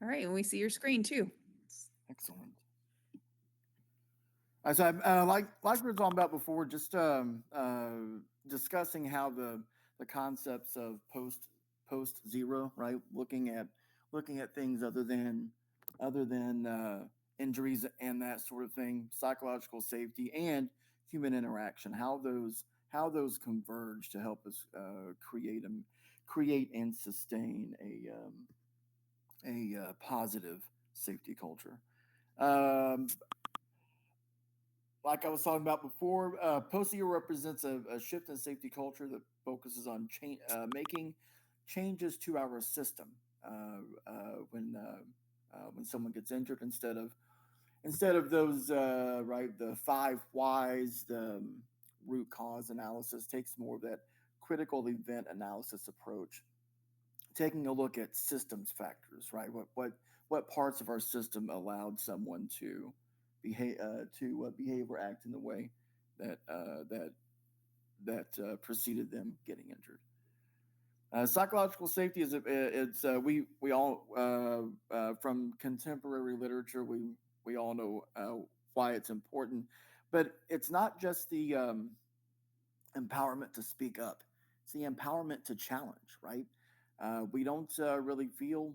All right, and we see your screen too. Excellent. So, like we were talking about before, just discussing how the concepts of post zero, right? Looking at things other than injuries and that sort of thing, psychological safety and human interaction. How those converge to help us create and sustain a positive safety culture. Um, like I was talking about before, post year represents a shift in safety culture that focuses on making changes to our system when someone gets injured instead of those right, the five whys, the root cause analysis takes more of that critical event analysis approach, taking a look at systems factors, right? What parts of our system allowed someone to behave or act in the way that preceded them getting injured. Psychological safety is it's we all from contemporary literature we all know why it's important, but it's not just the empowerment to speak up; it's the empowerment to challenge. Right? We don't really feel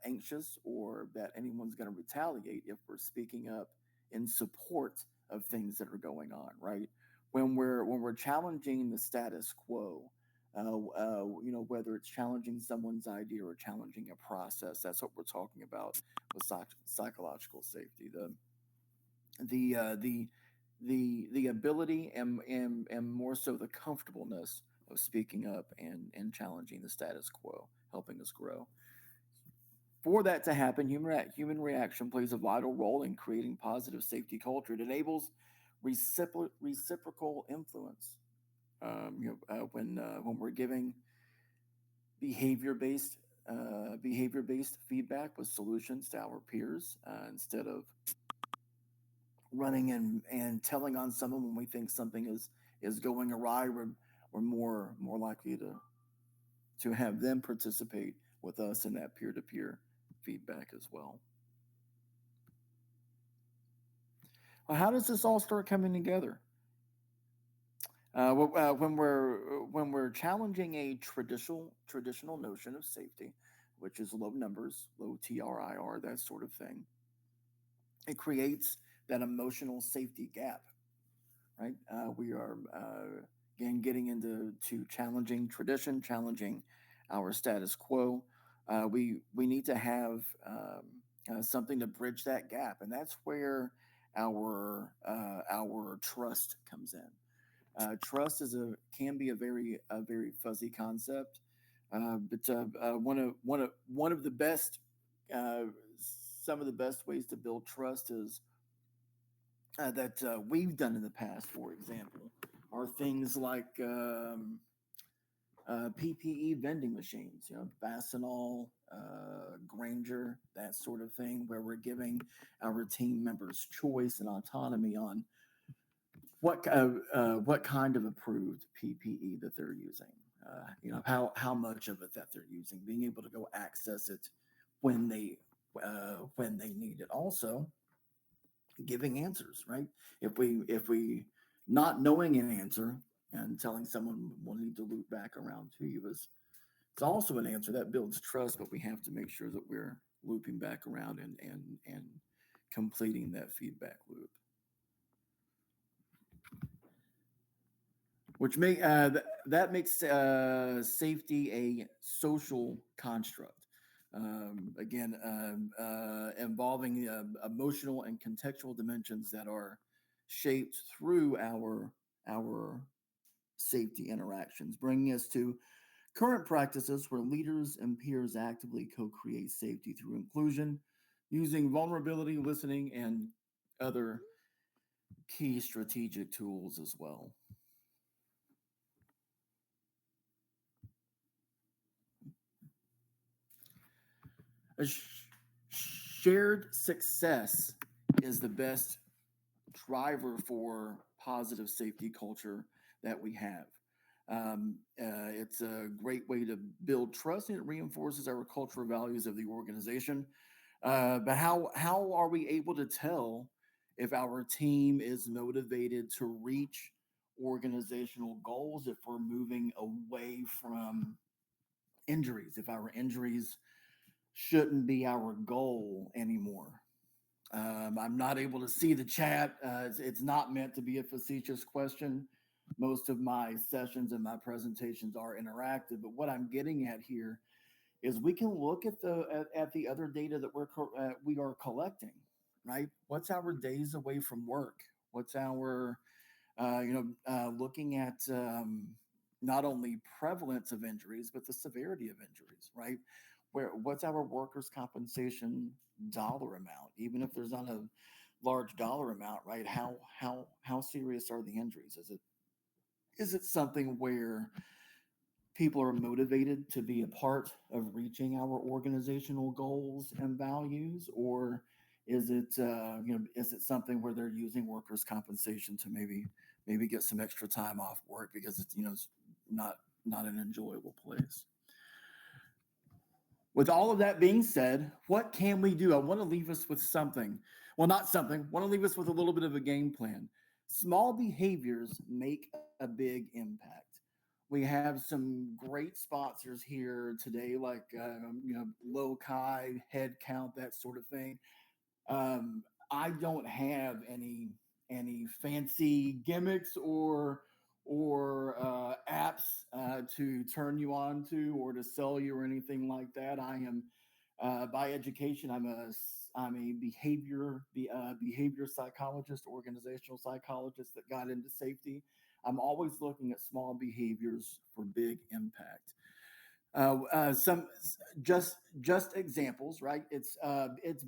anxious or that anyone's going to retaliate if we're speaking up in support of things that are going on, right? When we're challenging the status quo, whether it's challenging someone's idea or challenging a process, that's what we're talking about with psychological safety. The ability and more so the comfortableness of speaking up and challenging the status quo, helping us grow. For that to happen, human reaction plays a vital role in creating positive safety culture. It enables reciprocal influence. When we're giving behavior based feedback with solutions to our peers instead of running and telling on someone when we think something is going awry, we're more likely to have them participate with us in that peer to peer feedback as well. Well, how does this all start coming together? When we're challenging a traditional notion of safety, which is low numbers, low TRIR, that sort of thing, it creates that emotional safety gap. Right? We are again getting into challenging tradition, challenging our status quo. We need to have something to bridge that gap, and that's where our trust comes in. Trust can be a very fuzzy concept, but one of the best some of the best ways to build trust is that we've done in the past. For example, are things like PPE vending machines, Fastenal, Granger, that sort of thing, where we're giving our team members choice and autonomy on what kind of approved PPE that they're using. How much of it that they're using, being able to go access it when they need it. Also, giving answers, right? If we not knowing an answer and telling someone we'll need to loop back around to you is it's also an answer that builds trust, but we have to make sure that we're looping back around and completing that feedback loop. That makes safety a social construct. Again, involving emotional and contextual dimensions that are shaped through our safety interactions, bringing us to current practices where leaders and peers actively co-create safety through inclusion, using vulnerability, listening, and other key strategic tools as well. Shared success is the best driver for positive safety culture that we have. It's a great way to build trust, and it reinforces our cultural values of the organization. But how are we able to tell if our team is motivated to reach organizational goals if we're moving away from injuries, if our injuries shouldn't be our goal anymore? I'm not able to see the chat. It's not meant to be a facetious question. Most of my sessions and my presentations are interactive, but what I'm getting at here is we can look at the other data that we are collecting, right? What's our days away from work? What's our looking at not only prevalence of injuries but the severity of injuries, right? What's our workers' compensation dollar amount? Even if there's not a large dollar amount, right? How serious are the injuries? Is it something where people are motivated to be a part of reaching our organizational goals and values, or is it something where they're using workers compensation to maybe get some extra time off work because it's not not an enjoyable place? With all of that being said, what can we do? I want to leave us with something. Well, not something. I want to leave us with a little bit of a game plan. Small behaviors make a big impact. We have some great sponsors here today, like low chi, head count, that sort of thing. I don't have any fancy gimmicks or apps to turn you on to or to sell you or anything like that. I am by education. I'm a behavior psychologist, organizational psychologist that got into safety. I'm always looking at small behaviors for big impact. Some just examples, right? It's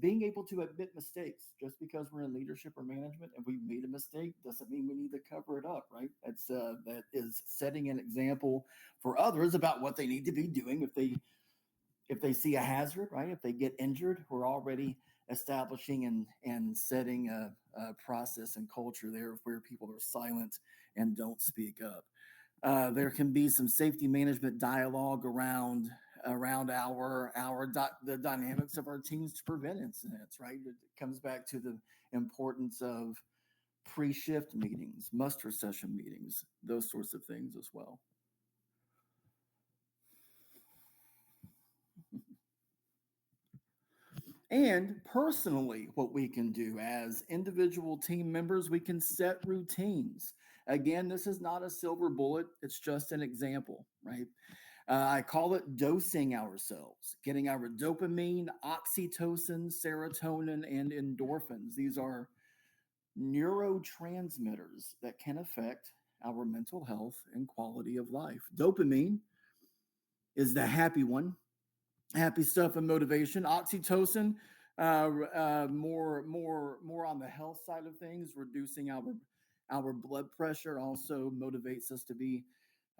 being able to admit mistakes. Just because we're in leadership or management and we made a mistake doesn't mean we need to cover it up, right? That is setting an example for others about what they need to be doing if they see a hazard, right? If they get injured, we're already establishing and setting a process and culture there where people are silent and don't speak up. There can be some safety management dialogue around the dynamics of our teams to prevent incidents. Right, it comes back to the importance of pre-shift meetings, muster session meetings, those sorts of things as well. And personally, what we can do as individual team members, we can set routines. Again, this is not a silver bullet, it's just an example, right? I call it dosing ourselves, getting our dopamine, oxytocin, serotonin, and endorphins. These are neurotransmitters that can affect our mental health and quality of life. Dopamine is the happy one, happy stuff and motivation. Oxytocin, more on the health side of things, reducing our blood pressure, also motivates us to be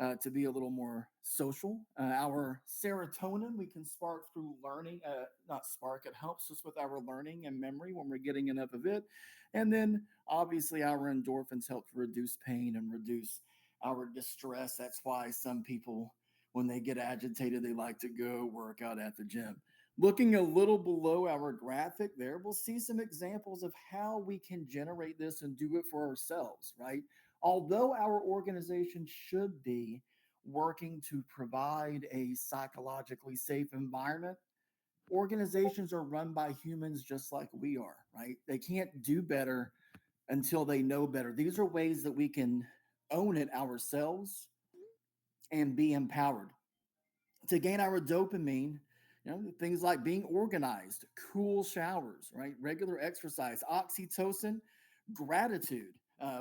a little more social. Our serotonin we can spark through learning, not spark, it helps us with our learning and memory when we're getting enough of it. And then obviously our endorphins help to reduce pain and reduce our distress. That's why some people, when they get agitated, they like to go work out at the gym. Looking a little below our graphic there, we'll see some examples of how we can generate this and do it for ourselves, right? Although our organization should be working to provide a psychologically safe environment, organizations are run by humans just like we are, right? They can't do better until they know better. These are ways that we can own it ourselves and be empowered to gain our dopamine. Things like being organized, cool showers, right? Regular exercise, oxytocin, gratitude.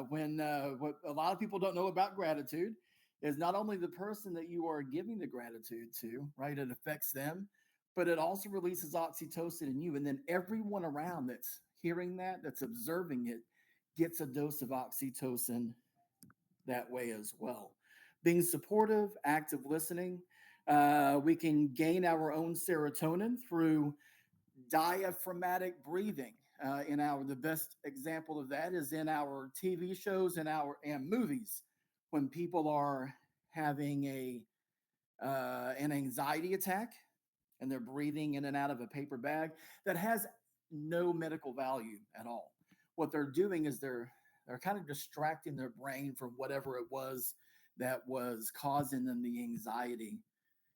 When What a lot of people don't know about gratitude is not only the person that you are giving the gratitude to, right? It affects them, but it also releases oxytocin in you. And then everyone around that's hearing that, that's observing it, gets a dose of oxytocin that way as well. Being supportive, active listening. We can gain our own serotonin through diaphragmatic breathing. In our The best example of that is in our TV shows and movies when people are having an anxiety attack and they're breathing in and out of a paper bag that has no medical value at all. What they're doing is they're kind of distracting their brain from whatever it was that was causing them the anxiety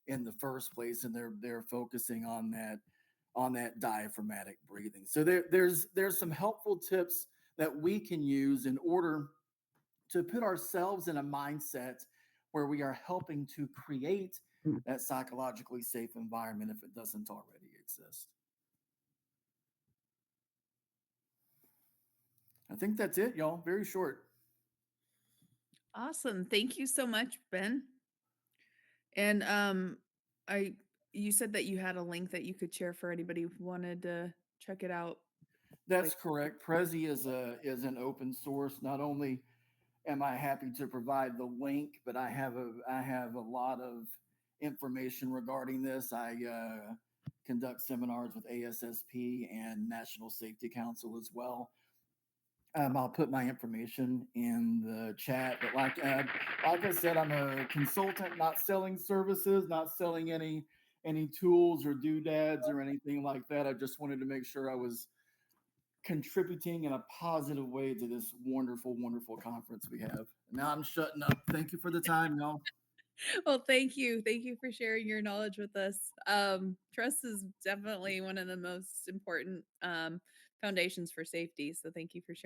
in the first place, and they're focusing on that diaphragmatic breathing. So there's some helpful tips that we can use in order to put ourselves in a mindset where we are helping to create that psychologically safe environment if it doesn't already exist. I think that's it, y'all. Very short. Awesome. Thank you so much, Ben. And I you said that you had a link that you could share for anybody who wanted to check it out. That's Like, correct. Prezi is an open source. Not only am I happy to provide the link, but I have a lot of information regarding this. I conduct seminars with ASSP and National Safety Council as well. I'll put my information in the chat, but like I said, I'm a consultant, not selling services, not selling any tools or doodads or anything like that. I just wanted to make sure I was contributing in a positive way to this wonderful, wonderful conference we have. Now I'm shutting up. Thank you for the time, y'all. well, thank you. Thank you for sharing your knowledge with us. Trust is definitely one of the most important foundations for safety. So thank you for sharing.